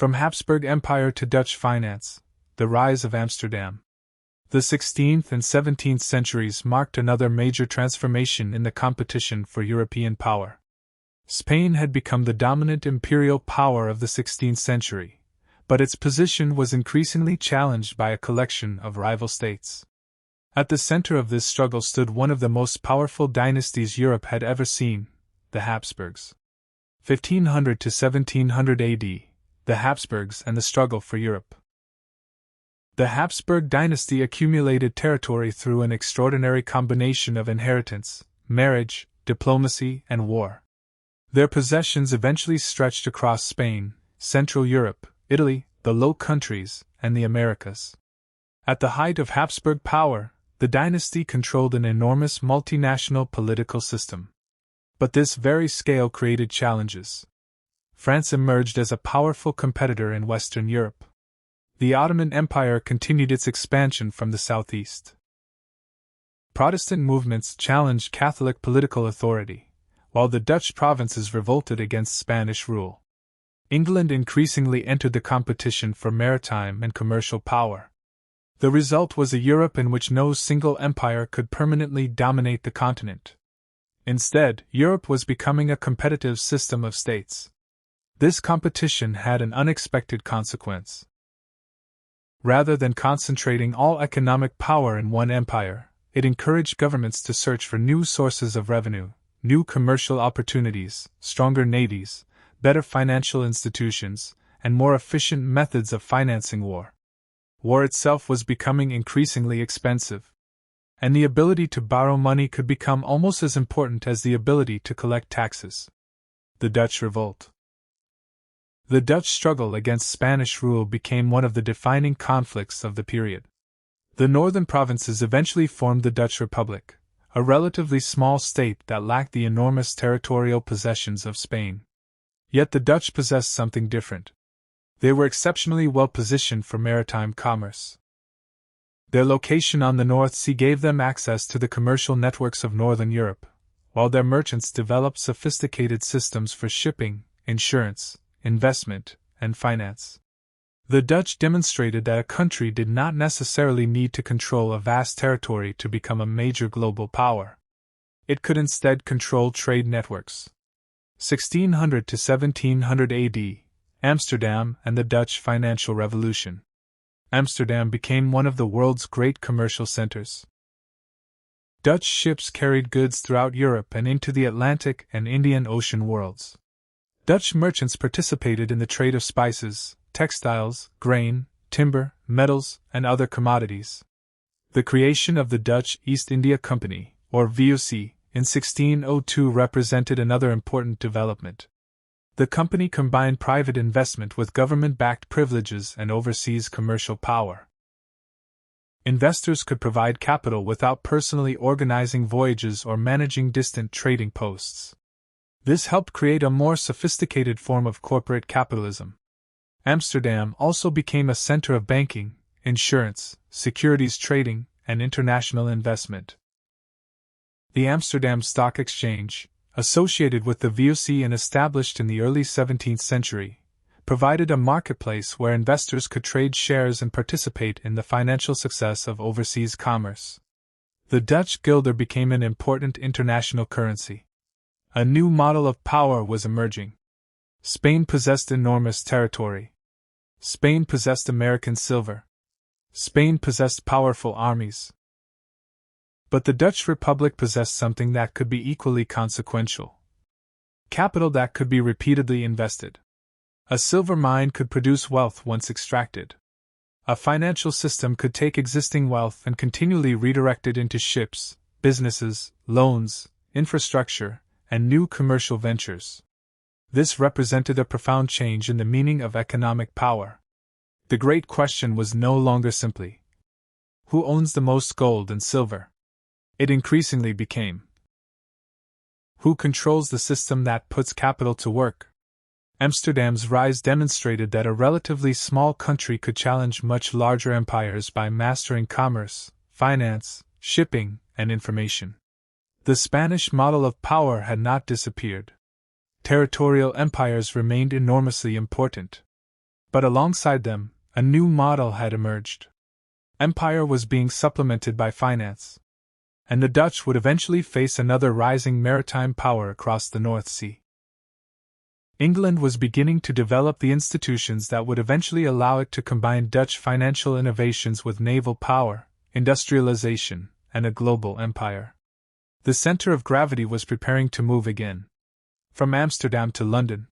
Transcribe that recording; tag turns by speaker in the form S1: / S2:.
S1: From Habsburg Empire to Dutch finance, the rise of Amsterdam. The 16th and 17th centuries marked another major transformation in the competition for European power. Spain had become the dominant imperial power of the 16th century, but its position was increasingly challenged by a collection of rival states. At the center of this struggle stood one of the most powerful dynasties Europe had ever seen, the Habsburgs. 1500 to 1700 AD, the Habsburgs and the struggle for Europe. The Habsburg dynasty accumulated territory through an extraordinary combination of inheritance, marriage, diplomacy, and war. Their possessions eventually stretched across Spain, Central Europe, Italy, the Low Countries, and the Americas. At the height of Habsburg power, the dynasty controlled an enormous multinational political system. But this very scale created challenges. France emerged as a powerful competitor in Western Europe. The Ottoman Empire continued its expansion from the southeast. Protestant movements challenged Catholic political authority, while the Dutch provinces revolted against Spanish rule. England increasingly entered the competition for maritime and commercial power. The result was a Europe in which no single empire could permanently dominate the continent. Instead, Europe was becoming a competitive system of states. This competition had an unexpected consequence. Rather than concentrating all economic power in one empire, it encouraged governments to search for new sources of revenue, new commercial opportunities, stronger navies, better financial institutions, and more efficient methods of financing war. War itself was becoming increasingly expensive, and the ability to borrow money could become almost as important as the ability to collect taxes. The Dutch Revolt. The Dutch struggle against Spanish rule became one of the defining conflicts of the period. The northern provinces eventually formed the Dutch Republic, a relatively small state that lacked the enormous territorial possessions of Spain. Yet the Dutch possessed something different. They were exceptionally well positioned for maritime commerce. Their location on the North Sea gave them access to the commercial networks of Northern Europe, while their merchants developed sophisticated systems for shipping, insurance, investment, and finance. The Dutch demonstrated that a country did not necessarily need to control a vast territory to become a major global power. It could instead control trade networks. 1600 to 1700 AD, Amsterdam and the Dutch financial revolution. Amsterdam became one of the world's great commercial centers. Dutch ships carried goods throughout Europe and into the Atlantic and Indian Ocean worlds. Dutch merchants participated in the trade of spices, textiles, grain, timber, metals, and other commodities. The creation of the Dutch East India Company, or VOC, in 1602 represented another important development. The company combined private investment with government-backed privileges and overseas commercial power. Investors could provide capital without personally organizing voyages or managing distant trading posts. This helped create a more sophisticated form of corporate capitalism. Amsterdam also became a center of banking, insurance, securities trading, and international investment. The Amsterdam Stock Exchange, associated with the VOC and established in the early 17th century, provided a marketplace where investors could trade shares and participate in the financial success of overseas commerce. The Dutch guilder became an important international currency. A new model of power was emerging. Spain possessed enormous territory. Spain possessed American silver. Spain possessed powerful armies. But the Dutch Republic possessed something that could be equally consequential. Capital that could be repeatedly invested. A silver mine could produce wealth once extracted. A financial system could take existing wealth and continually redirect it into ships, businesses, loans, infrastructure, and new commercial ventures. This represented a profound change in the meaning of economic power. The great question was no longer simply, who owns the most gold and silver? It increasingly became, who controls the system that puts capital to work? Amsterdam's rise demonstrated that a relatively small country could challenge much larger empires by mastering commerce, finance, shipping, and information. The Spanish model of power had not disappeared. Territorial empires remained enormously important. But alongside them, a new model had emerged. Empire was being supplemented by finance, and the Dutch would eventually face another rising maritime power across the North Sea. England was beginning to develop the institutions that would eventually allow it to combine Dutch financial innovations with naval power, industrialization, and a global empire. The center of gravity was preparing to move again. From Amsterdam to London,